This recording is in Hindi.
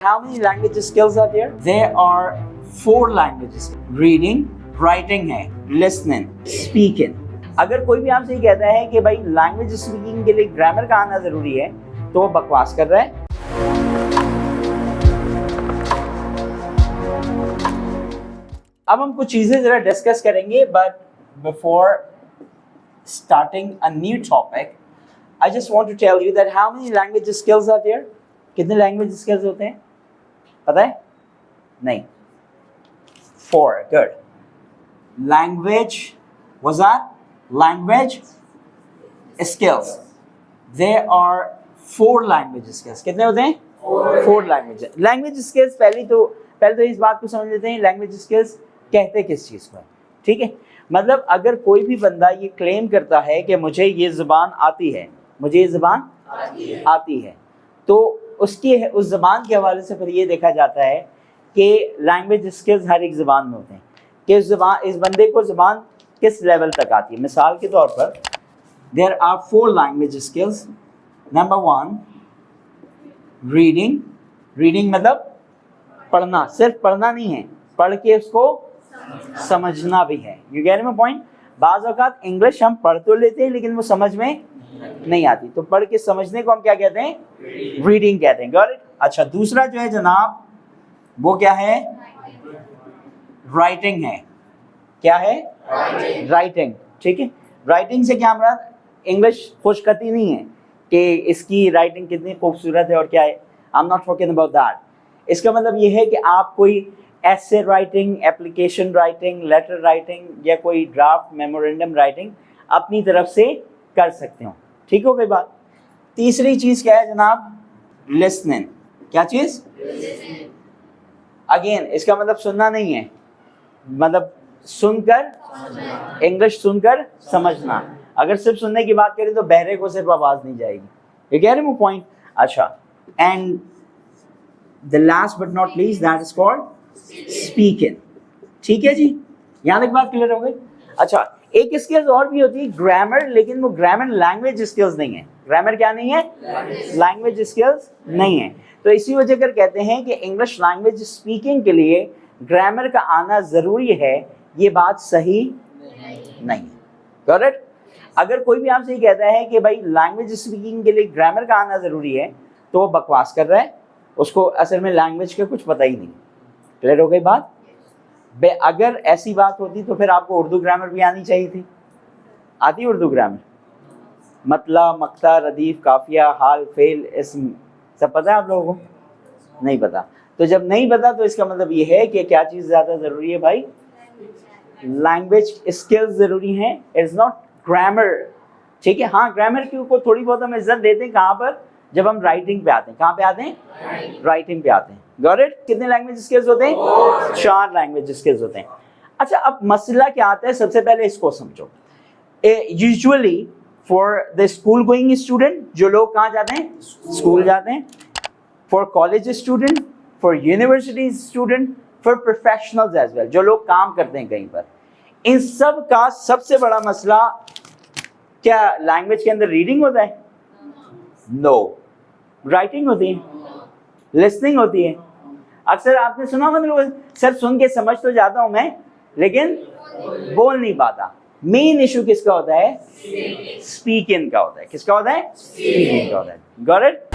How many language skills are there? There are 4 languages. Reading, writing है, listening, speaking. अगर कोई भी आपसे ये कहता है कि भाई लैंग्वेज स्पीकिंग के लिए ग्रामर का आना जरूरी है तो वो बकवास कर रहा है। अब हम कुछ चीजें जरा डिस्कस करेंगे, but before starting a new topic I just want to tell you that how many language skills are there. कितने लैंग्वेज स्किल्स होते हैं पता है? नहीं, 4. Good. Language was that language skills. There are 4 language skills. कितने होते हैं? 4 language. Language skills पहले तो इस बात को समझ लेते हैं, language skills कहते किस चीज़ को है, ठीक है? मतलब अगर कोई भी बंदा ये क्लेम करता है कि मुझे ये ज़ुबान आती है, मुझे ये ज़ुबान आती है, तो उसकी उस ज़बान के हवाले से फिर ये देखा जाता है कि लैंग्वेज स्किल्स हर एक ज़बान में होते हैं कि इस बंदे को ज़बान किस लेवल तक आती है। मिसाल के तौर पर there are 4 language skills. Number 1 reading मतलब पढ़ना, सिर्फ पढ़ना नहीं है, पढ़ के उसको समझना भी है. You get my point? बाज़ औक़ात इंग्लिश हम पढ़ तो लेते हैं लेकिन वो समझ में नहीं आती, तो पढ़ के समझने को हम क्या कहते हैं? रीडिंग कहते हैं. Got it? अच्छा, दूसरा जो है जनाब वो क्या है? राइटिंग है. क्या है? राइटिंग. ठीक है, राइटिंग से क्या हमारा इंग्लिश खुशखती नहीं है कि इसकी राइटिंग कितनी खूबसूरत है और क्या है. I am not talking about that. इसका मतलब ये है कि आप कोई essay writing, application writing, letter writing या कोई ड्राफ्ट मेमोरेंडम राइटिंग अपनी तरफ से कर सकते हो. ठीक हो गई बात? तीसरी चीज़ क्या है जनाब? लिसनिंग. क्या चीज़? अगेन इसका मतलब सुनना नहीं है, मतलब सुनकर, इंग्लिश सुनकर समझना. अगर सिर्फ सुनने की बात करें तो बहरे को सिर्फ आवाज़ नहीं जाएगी. ये कह रहे हो पॉइंट? अच्छा, and the last but not least that is called speaking. ठीक है जी, यहाँ तक बात क्लियर हो गई? अच्छा, एक स्किल्स और भी होती है ग्रामर, लेकिन वो ग्रामर लैंग्वेज स्किल्स नहीं है. ग्रामर क्या नहीं है? लैंग्वेज स्किल्स नहीं है. तो इसी वजह कर कहते हैं कि इंग्लिश लैंग्वेज स्पीकिंग के लिए ग्रामर का आना ज़रूरी है. ये बात सही नहीं है. Got it? अगर कोई भी आपसे ये कहता है कि भाई लैंग्वेज स्पीकिंग के लिए ग्रामर का आना ज़रूरी है तो वो बकवास कर रहा है, उसको असल में लैंग्वेज का कुछ पता ही नहीं. क्लियर हो गई बात? अगर ऐसी बात होती तो फिर आपको उर्दू ग्रामर भी आनी चाहिए थी. आती उर्दू ग्रामर? मतला, मक्ता, रदीफ, काफिया, हाल, फेल, इस्म सब पता है आप लोगों को? नहीं पता. तो जब नहीं पता तो इसका मतलब ये है कि क्या चीज़ ज़्यादा ज़रूरी है भाई? लैंग्वेज स्किल्स ज़रूरी हैं. It's not grammar. ठीक है, हाँ ग्रामर की को थोड़ी बहुत हम इज्जत देते हैं. कहाँ पर? जब हम राइटिंग पे आते हैं. कहाँ पे आते हैं? राइटिंग पे आते हैं. Got it? कितने लैंग्वेज स्किल्स होते हैं? 4 लैंग्वेज स्किल्स होते हैं. अच्छा, अब मसला क्या आता है? सबसे पहले इसको समझो. Usually for the school going student, जो लोग कहाँ जाते हैं? स्कूल जाते हैं. For college student, for university student, for professionals as well, जो लोग काम करते हैं कहीं पर. इन सब का सबसे बड़ा मसला क्या लैंग्वेज के अंदर रीडिंग होता है? नो. राइटिंग होती है, लिसनिंग होती है. अक्सर आपने सुना मतलब सर सुन के समझ तो जाता हूं मैं लेकिन बोल नहीं पाता. मेन इशू किसका होता है? स्पीकिंग का होता है. किसका होता है? स्पीकिंग का होता है. Got it?